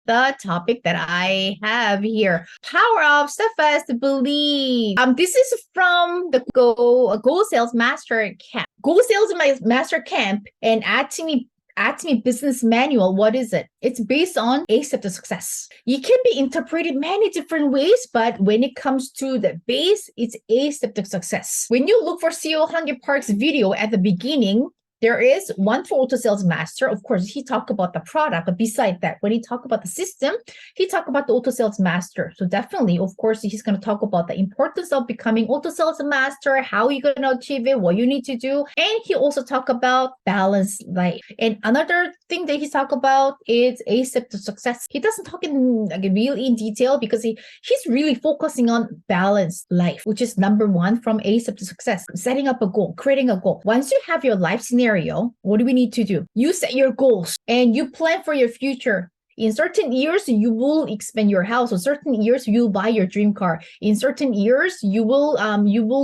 the topic that I have here. Power of steadfast belief. This is from the Go Sales Master Camp. Go Sales Master Camp and Atomy Business Manual. What is it? It's based on A Step to Success. It can be interpreted many different ways, but when it comes to the base, it's A Step to Success. When you look for CEO 100 Park's video at the beginning, there is one for Auto Sales Master. Of course, he talked about the product, but beside that, when he talked about the system, he talked about the Auto Sales Master. So definitely, of course, he's going to talk about the importance of becoming Auto Sales Master, how you're going to achieve it, what you need to do. And he also talked about balanced life. And another thing that he talked about is A Step to Success. He doesn't talk in really in detail because he's really focusing on balanced life, which is number one from A Step to Success. Setting up a goal, creating a goal. Once you have your life scenario, what do we need to do? You set your goals and you plan for your future. In certain years, you will expand your house. In certain years, you'll buy your dream car. In certain years, you will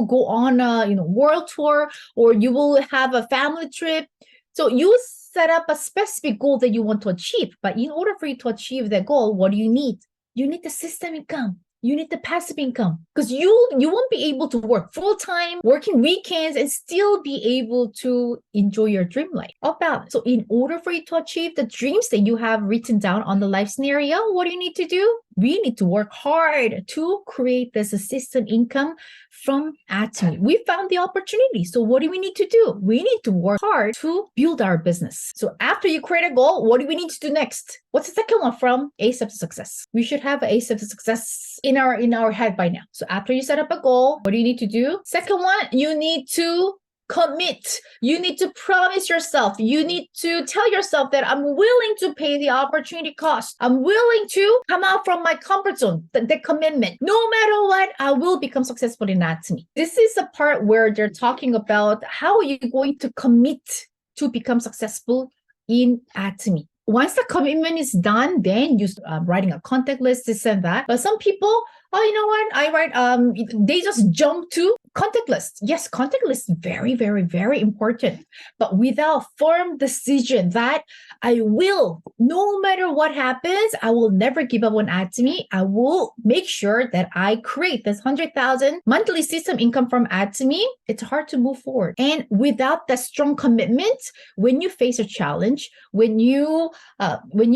go on a world tour, or you will have a family trip. So you set up a specific goal that you want to achieve. But in order for you to achieve that goal, what do you need? You need the system income. You need the passive income, because you won't be able to work full-time, working weekends, and still be able to enjoy your dream life of balance. So in order for you to achieve the dreams that you have written down on the life scenario, what do you need to do? We need to work hard to create this assistant income from Atomy. We found the opportunity. So what do we need to do? We need to work hard to build our business. So after you create a goal, what do we need to do next? What's the second one from A Step to Success? We should have A Step to Success in our head by now. So after you set up a goal, what do you need to do? Second one, you need to commit. You need to promise yourself. You need to tell yourself that I'm willing to pay the opportunity cost. I'm willing to come out from my comfort zone, the commitment. No matter what, I will become successful in Atomy. This is the part where they're talking about how are you going to commit to become successful in Atomy. Once the commitment is done, then you writing a contact list, this and that. But some people, you know what? I write, they just jump to contact list. Yes, contact list is very, very, very important. But without firm decision that I will, no matter what happens, I will never give up on Atomy. I will make sure that I create this 100,000 monthly system income from Atomy. It's hard to move forward. And without that strong commitment, when you face a challenge, when you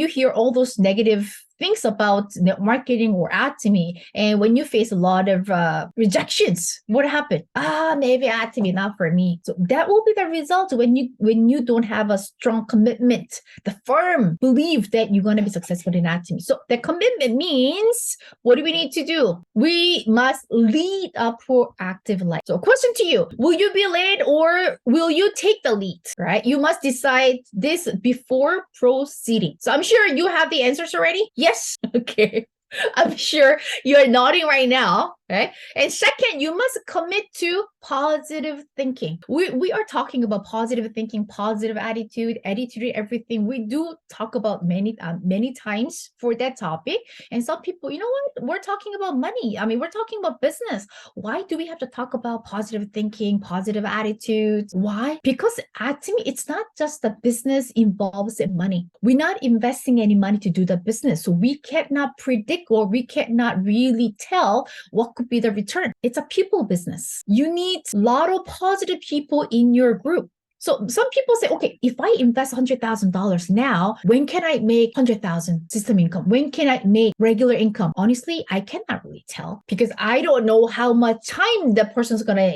hear all those negative things about marketing or Atomy, and when you face a lot of rejections, what happened? Maybe Atomy not for me. So that will be the result when you don't have a strong commitment, the firm belief that you're going to be successful in Atomy. So the commitment means, what do we need to do? We must lead a proactive life. So question to you, will you be led or will you take the lead, right? You must decide this before proceeding. So I'm sure you have the answers already. Yes. Okay. I'm sure you're nodding right now, right? And second, you must commit to positive thinking. We are talking about positive thinking, positive attitude, everything. We do talk about many times for that topic. And some people, you know what? We're talking about money. I mean, we're talking about business. Why do we have to talk about positive thinking, positive attitudes? Why? Because Atomy, it's not just the business involves money. We're not investing any money to do the business. So we cannot predict, or we cannot really tell what could be the return. It's a people business. You need a lot of positive people in your group. So some people say, okay, if I invest $100,000 now, when can I make 100,000 system income? When can I make regular income? Honestly, I cannot really tell because I don't know how much time the person's gonna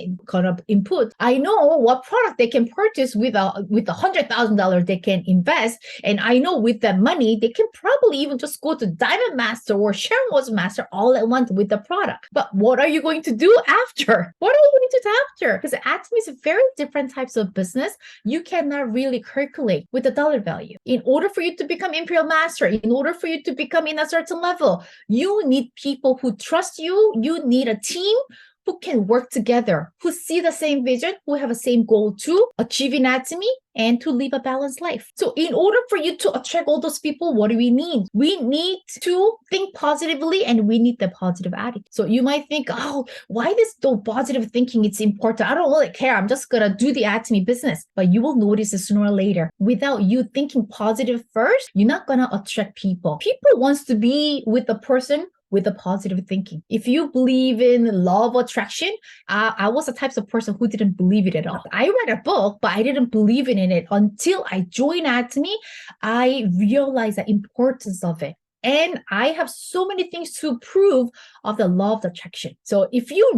input. I know what product they can purchase with $100,000 they can invest, and I know with that money they can probably even just go to Diamond Master or Shareholders Master all at once with the product. But what are you going to do after? What are you going to do after? Because Atomy is a very different types of business. You cannot really calculate with the dollar value. In order for you to become Imperial Master, in order for you to become in a certain level, you need people who trust you. You need a team who can work together, who see the same vision, who have the same goal to achieve in Atomy and to live a balanced life. So in order for you to attract all those people, what do we need? We need to think positively and we need the positive attitude. So you might think, oh, why this though positive thinking? It's important. I don't really care. I'm just going to do the Atomy business. But you will notice it sooner or later. Without you thinking positive first, you're not going to attract people. People wants to be with the person with a positive thinking. If you believe in law of attraction, I was the type of person who didn't believe it at all. I read a book, but I didn't believe in it until I joined Atomy. I realized the importance of it. And I have so many things to prove of the law of attraction. So if you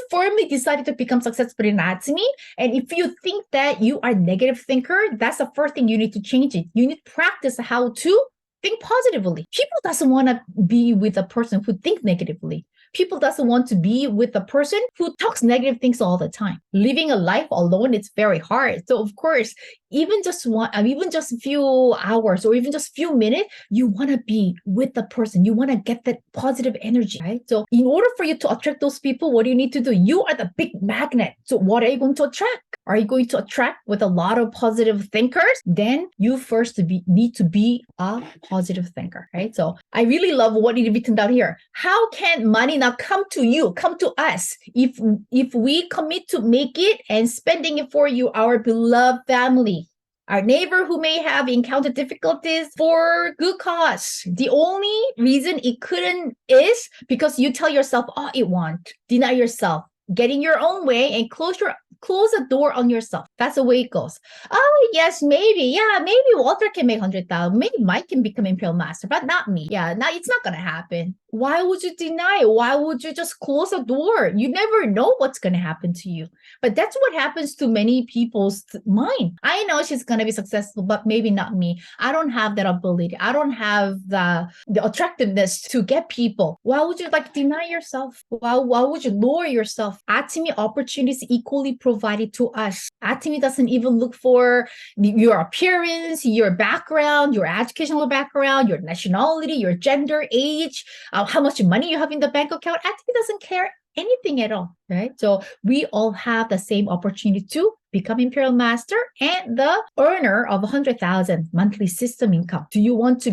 firmly decided to become successful in Atomy, and if you think that you are a negative thinker, that's the first thing you need to change it. You need to practice how to think positively. People doesn't want to be with a person who thinks negatively. People doesn't want to be with a person who talks negative things all the time. Living a life alone, it's very hard. So of course, even just a few hours or even just a few minutes, you want to be with the person. You want to get that positive energy, right? So in order for you to attract those people, what do you need to do? You are the big magnet. So what are you going to attract? Are you going to attract with a lot of positive thinkers? Then you first need to be a positive thinker, right? So I really love what is written down here. How can money not come to you, come to us, if we commit to make it and spending it for you, our beloved family, our neighbor who may have encountered difficulties for good cause? The only reason it couldn't is because you tell yourself, oh, it won't. Deny yourself, get in your own way and close the door on yourself. That's the way it goes. Oh, yes, maybe. Yeah, maybe Walter can make 100,000. Maybe Mike can become Imperial Master, but not me. Yeah, no, it's not going to happen. Why would you deny? Why would you just close the door? You never know what's going to happen to you. But that's what happens to many people's mind. I know she's going to be successful, but maybe not me. I don't have that ability. I don't have the attractiveness to get people. Why would you deny yourself? Why would you lower yourself? Atomy opportunities equally provided to us. Atomy doesn't even look for your appearance, your background, your educational background, your nationality, your gender, age, how much money you have in the bank account. Atomy doesn't care anything at all, right? So we all have the same opportunity to become Imperial Master and the earner of 100,000 monthly system income. Do you want to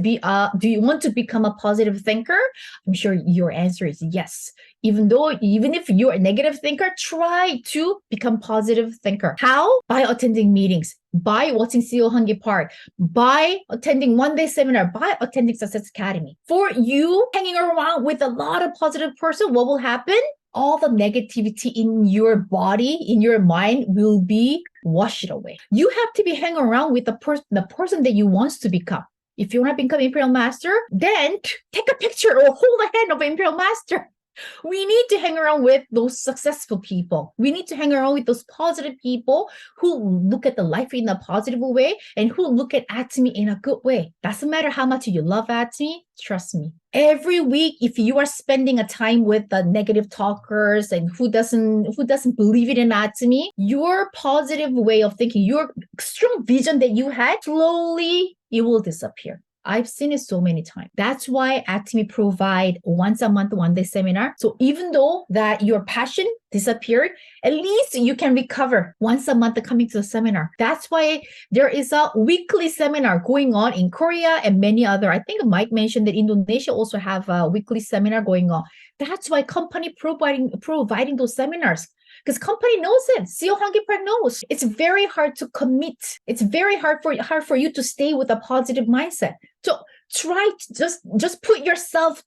become a positive thinker? I'm sure your answer is yes. Even if you're a negative thinker, try to become positive thinker. How? By attending meetings, by watching CEO Hangi Park, by attending one-day seminar, by attending Success Academy. For you hanging around with a lot of positive person, what will happen? All the negativity in your body, in your mind will be washed away. You have to be hanging around with the person that you want to become. If you want to become Imperial Master, then take a picture or hold the hand of Imperial Master. We need to hang around with those successful people. We need to hang around with those positive people who look at the life in a positive way and who look at Atomy in a good way. Doesn't matter how much you love Atomy, trust me. Every week, if you are spending a time with the negative talkers and who doesn't believe it in Atomy, your positive way of thinking, your strong vision that you had, slowly it will disappear. I've seen it so many times. That's why Atomy provide once a month, one-day seminar. So even though that your passion disappeared, at least you can recover once a month coming to the seminar. That's why there is a weekly seminar going on in Korea and many other. I think Mike mentioned that Indonesia also have a weekly seminar going on. That's why company providing those seminars. Because company knows it. CEO Hangi Park knows. It's very hard to commit. It's very hard for you to stay with a positive mindset. So try to just put yourself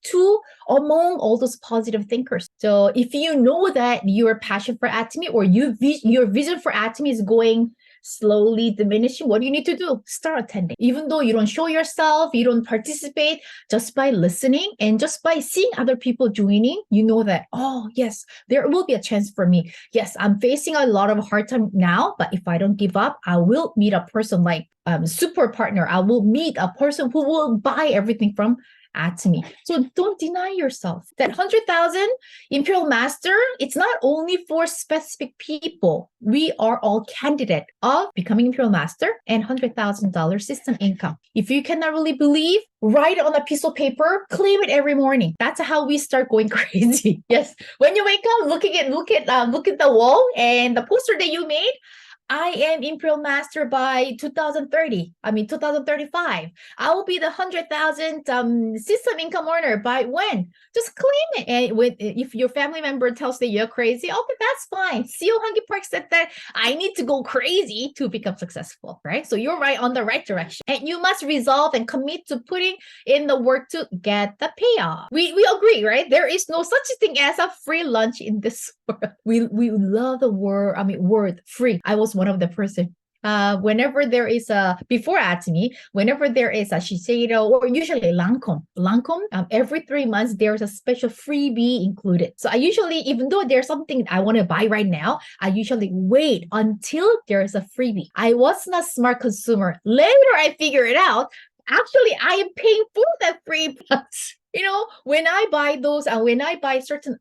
among all those positive thinkers. So if you know that your passion for Atomy or your vision for Atomy is going slowly diminishing, what do you need to do? Start attending. Even though you don't show yourself, you don't participate, just by listening and just by seeing other people joining, you know that, oh, yes, there will be a chance for me. Yes, I'm facing a lot of hard time now, but if I don't give up, I will meet a person like super partner. I will meet a person who will buy everything from Atomy. So don't deny yourself. That 100,000 Imperial Master, it's not only for specific people. We are all candidate of becoming Imperial Master and $100,000 system income. If you cannot really believe, write it on a piece of paper, claim it every morning. That's how we start going crazy. Yes. When you wake up, look at the wall and the poster that you made. I am Imperial Master by 2035. I will be the 100,000 system income earner by when? Just claim it. And if your family member tells that you're crazy, okay, that's fine. CEO Hangi Park said that I need to go crazy to become successful, right? So you're right on the right direction. And you must resolve and commit to putting in the work to get the payoff. We agree, right? There is no such thing as a free lunch in this world. We love the word free. I was one of the person. Whenever there is before Atomy, whenever there is a Shiseido or usually Lancome, every 3 months, there's a special freebie included. So I usually, even though there's something I want to buy right now, I usually wait until there's a freebie. I was not a smart consumer. Later, I figured it out. Actually, I am paying for that free plus. When I buy those, when I buy a certain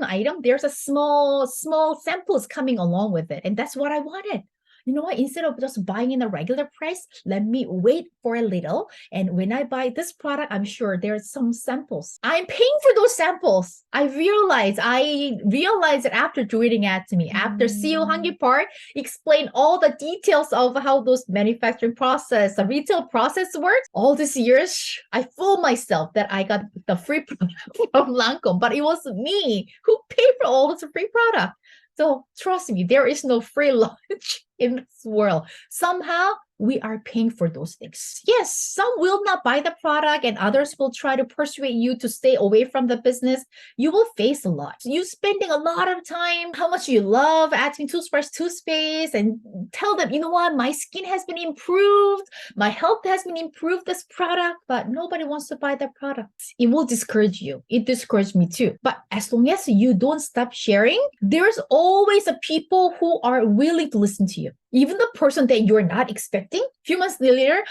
item, there's a small samples coming along with it, and that's what I wanted. You know what? Instead of just buying in a regular price, let me wait for a little. And when I buy this product, I'm sure there's some samples. I'm paying for those samples. I realized that after joining Atomy, after CEO Hangi Park explained all the details of how those manufacturing process, the retail process works. All these years, I fooled myself that I got the free product from Lancome, but it was me who paid for all this free product. So trust me, there is no free lunch in this world. Somehow we are paying for those things. Yes, some will not buy the product and others will try to persuade you to stay away from the business. You will face a lot. You spending a lot of time, how much you love Atomy toothpaste, and tell them, you know what, my skin has been improved, my health has been improved, this product, but nobody wants to buy that product. It will discourage you. It discouraged me too. But as long as you don't stop sharing, there's always a people who are willing to listen to you. Even the person that you're not expecting, a few months later,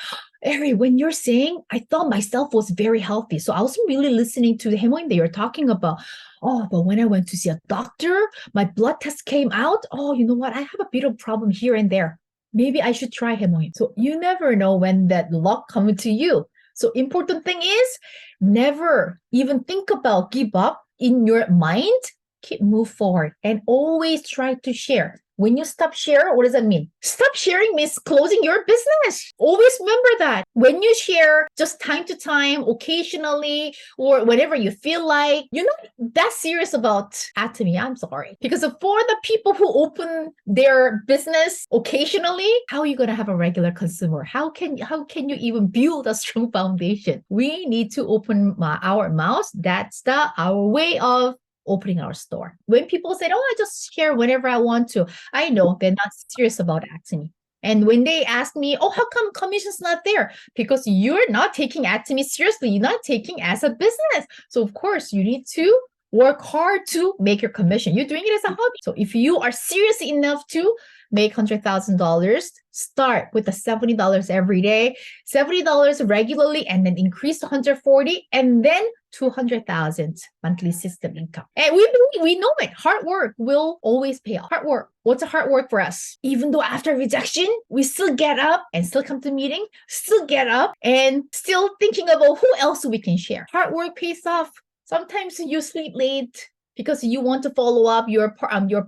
Ari, when you're saying, I thought myself was very healthy. So I wasn't really listening to the hemoin that you're talking about. Oh, but when I went to see a doctor, my blood test came out. Oh, you know what? I have a bit of problem here and there. Maybe I should try hemoin. So you never know when that luck coming to you. So important thing is never even think about give up in your mind. Keep move forward and always try to share. When you stop sharing, what does that mean? Stop sharing means closing your business. Always remember that. When you share just time to time, occasionally, or whenever you feel like, you're not that serious about Atomy. I'm sorry. Because for the people who open their business occasionally, how are you going to have a regular consumer? How can you even build a strong foundation? We need to open our mouths. That's our way of opening our store. When people say, oh, I just share whenever I want to, I know they're not serious about Atomy. And when they ask me, oh, how come commission's not there? Because you're not taking Atomy seriously. You're not taking as a business. So of course you need to work hard to make your commission. You're doing it as a hobby. So if you are serious enough to make $100,000, start with the $70 every day, $70 regularly, and then increase to $140,000, and then $200,000 monthly system income. And we know it. Hard work will always pay off. Hard work. What's a hard work for us? Even though after rejection, we still get up and still come to meeting, still get up and still thinking about who else we can share. Hard work pays off. Sometimes you sleep late because you want to follow up your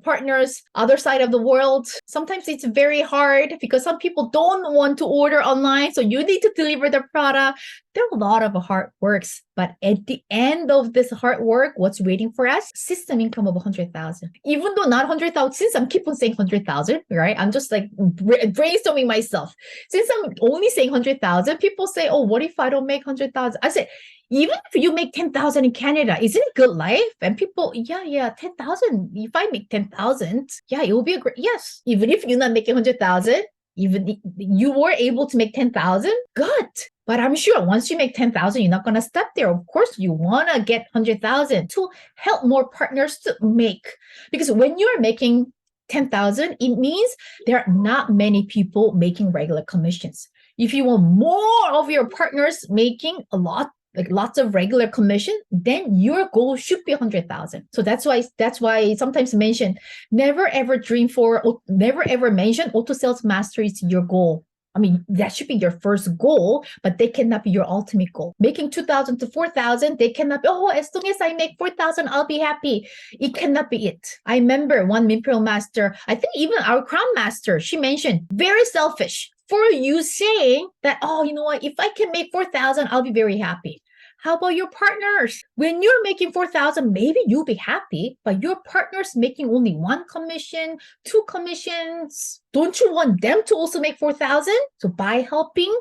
partner's other side of the world. Sometimes it's very hard because some people don't want to order online, so you need to deliver the product. There are a lot of hard works, but at the end of this hard work, what's waiting for us? System income of 100,000. Even though not 100,000, since I'm keep on saying 100,000, right? I'm just like brainstorming myself. Since I'm only saying 100,000, people say, oh, what if I don't make 100,000? I said, even if you make 10,000 in Canada, isn't it good life? And people, yeah, 10,000. If I make 10,000, yeah, it will be a great, yes. Even if you're not making 100,000, even if you were able to make 10,000, good. But I'm sure once you make 10,000, you're not going to stop there. Of course, you want to get 100,000 to help more partners to make. Because when you're making 10,000, it means there are not many people making regular commissions. If you want more of your partners making a lot, like lots of regular commission, then your goal should be 100,000. So that's why sometimes mention never ever never ever mention auto sales mastery is your goal. I mean, that should be your first goal, but they cannot be your ultimate goal. Making 2,000 to 4,000, they cannot be, oh, as long as I make 4,000, I'll be happy. It cannot be it. I remember one Minpro master, I think even our crown master, she mentioned, very selfish for you saying that, oh, you know what, if I can make 4,000, I'll be very happy. How about your partners? When you're making 4,000, maybe you'll be happy, but your partner's making only one commission, two commissions. Don't you want them to also make 4,000? So by helping,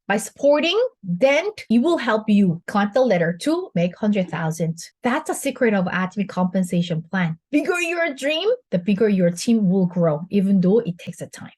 by supporting, then it will help you climb the ladder to make 100,000. That's a secret of Atomy compensation plan. Bigger your dream, the bigger your team will grow, even though it takes a time.